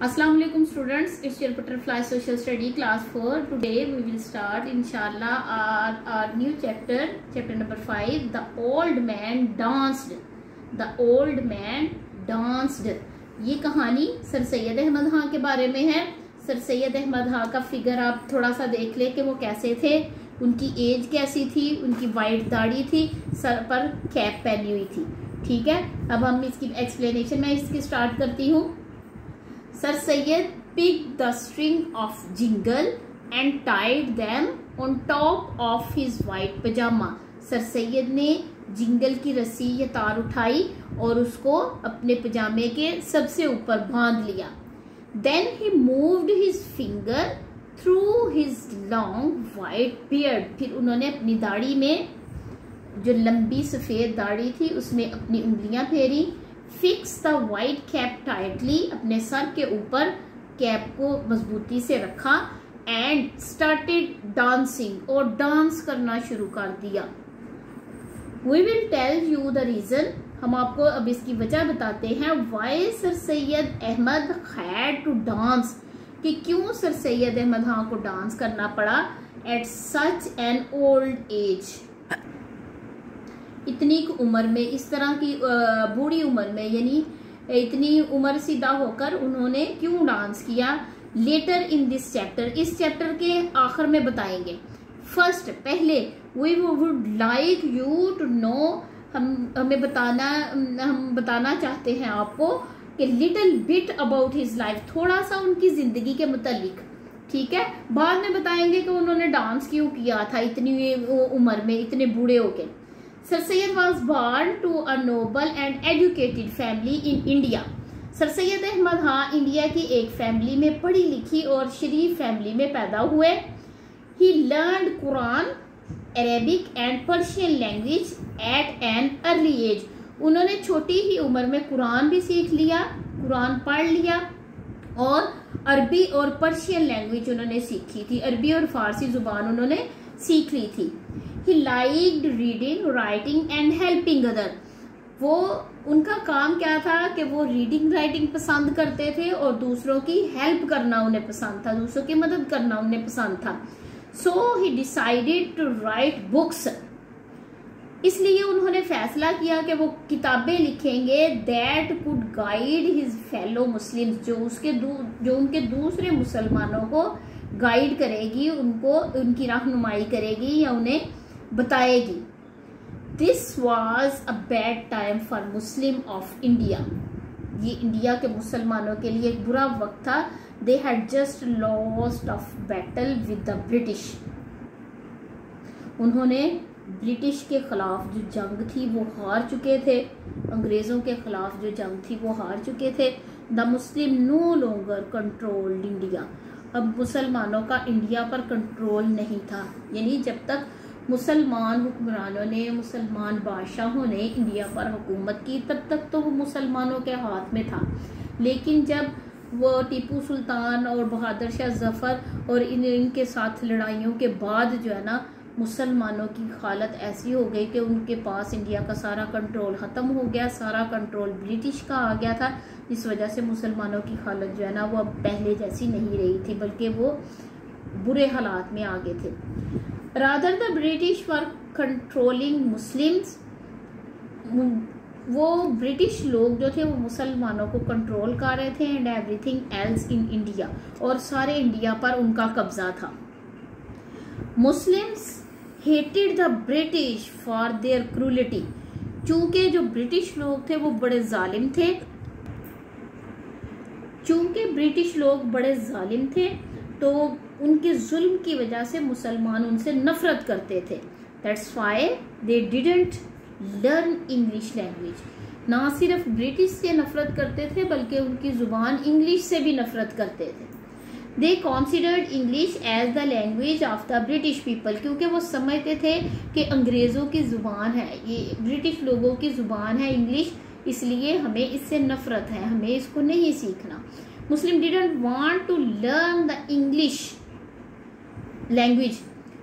Assalamu alaikum students, it's your butterfly social study class 4. Today we will start inshallah our new chapter number 5. The old man danced. The old man danced. ये कहानी sir Syed Ahmad खां के बारे में है। Sir Syed Ahmad खां का figure आप थोड़ा सा देख ले कि वो कैसे थे, उनकी एज कैसी थी, उनकी वाइट दाढ़ी थी, सर पर कैप पहनी हुई थी। ठीक है, अब हम इसकी एक्सप्लेनेशन में इसकी स्टार्ट करती हूँ। Sir Syed picked the string of jingle and tied them on top of his white pajama. Sir Syed ने जिंगल की रस्सी या तार उठाई और उसको अपने पजामे के सबसे ऊपर बांध लिया। Then he moved his finger through his long white beard. फिर उन्होंने अपनी दाढ़ी में, जो लंबी सफेद दाढ़ी थी, उसमें अपनी उंगलियां फेरी। Fix the white cap tightly, अपने सर के ऊपर कैप को मजबूती से रखा। एंड स्टार्टेड डांसिंग, और डांस करना शुरू कर दिया। We will tell you the reason, हम आपको अब इसकी वजह बताते हैं। Why Sir Syed Ahmad had to dance, कि क्यों सर सैयद अहमद खां को डांस करना पड़ा at such an old age, इतनी उम्र में, इस तरह की बूढ़ी उम्र में, यानी इतनी उम्र सीधा होकर उन्होंने क्यों डांस किया। लेटर इन दिस चैप्टर, इस चैप्टर के आखिर में बताएंगे। फर्स्ट, पहले we would like you to know, हम बताना चाहते हैं आपको कि little bit about his life, थोड़ा सा उनकी जिंदगी के मुतालिक। ठीक है, बाद में बताएंगे कि उन्होंने डांस क्यों किया था इतनी उम्र में, इतने बूढ़े होके। Sir Syed was born to a noble and educated family in India. Sir Syed Ahmad Khan India की एक फैमिली में, पढ़ी लिखी और शरीफ फैमिली में पैदा हुए। He learned Quran, Arabic and Persian language at an early age. उन्होंने छोटी ही उम्र में कुरान भी सीख लिया, कुरान पढ़ लिया, और अरबी और पर्शियन लैंग्वेज उन्होंने सीखी थी। अरबी और फारसी जुबान उन्होंने सीख ली थी। He liked reading, writing and helping other. वो, उनका काम क्या था कि वो रीडिंग राइटिंग पसंद करते थे और दूसरों की हेल्प करना उन्हें पसंद था, दूसरों की मदद करना उन्हें पसंद था। So he decided to write books. इसलिए उन्होंने फैसला किया कि वो किताबें लिखेंगे that could guide his fellow Muslims, जो उनके दूसरे मुसलमानों को गाइड करेगी, उनको उनकी रहनुमाई करेगी या उन्हें बताएगी। This was a bad time for Muslim of India, ये इंडिया के मुसलमानों के लिए एक बुरा वक्त था। They had just lost of battle with the British, उन्होंने ब्रिटिश के खिलाफ जो जंग थी वो हार चुके थे, अंग्रेजों के खिलाफ जो जंग थी वो हार चुके थे। The Muslim no longer controlled India, अब मुसलमानों का इंडिया पर कंट्रोल नहीं था, यानी जब तक मुसलमान हुक्मरानों ने, मुसलमान बादशाहों ने इंडिया पर हुकूमत की, तब तक तो वो मुसलमानों के हाथ में था। लेकिन जब वो टीपू सुल्तान और बहादुर शाह जफर और इनके साथ लड़ाइयों के बाद जो है ना, मुसलमानों की हालत ऐसी हो गई कि उनके पास इंडिया का सारा कंट्रोल ख़त्म हो गया, सारा कंट्रोल ब्रिटिश का आ गया था। इस वजह से मुसलमानों की हालत जो है ना, वो अब पहले जैसी नहीं रही थी, बल्कि वो बुरे हालात में आ गए थे। Rather the British were controlling Muslims, वो ब्रिटिश लोग जो थे वो मुसलमानों को कंट्रोल कर रहे थे। And everything else in India, और सारे इंडिया पर उनका कब्जा था। Muslims hated the British for their cruelty, चूंकि जो ब्रिटिश लोग थे वो बड़े जालिम थे, तो उनके जुल्म की वजह से मुसलमान उनसे नफरत करते थे। That's why they didn't learn English language, ना सिर्फ ब्रिटिश से नफरत करते थे बल्कि उनकी जुबान इंग्लिश से भी नफरत करते थे। They considered English as the language of the British people, क्योंकि वो समझते थे कि अंग्रेज़ों की ज़ुबान है, ये ब्रिटिश लोगों की ज़ुबान है इंग्लिश, इसलिए हमें इससे नफरत है, हमें इसको नहीं सीखना। Muslim didn't want to learn the English language,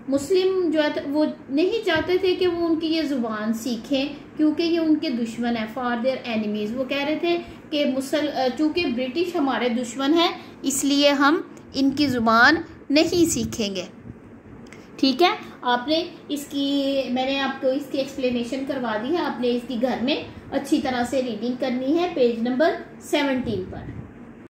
Muslim जो है वो नहीं चाहते थे कि वो उनकी ये ज़ुबान सीखें, क्योंकि ये उनके दुश्मन है। फॉर देयर एनिमीज, वो कह रहे थे कि चूँकि ब्रिटिश हमारे दुश्मन हैं, इसलिए हम इनकी ज़ुबान नहीं सीखेंगे। ठीक है, मैंने आपको इसकी एक्सप्लेनेशन करवा दी है। आपने इसकी घर में अच्छी तरह से रीडिंग करनी है पेज नंबर 17 पर।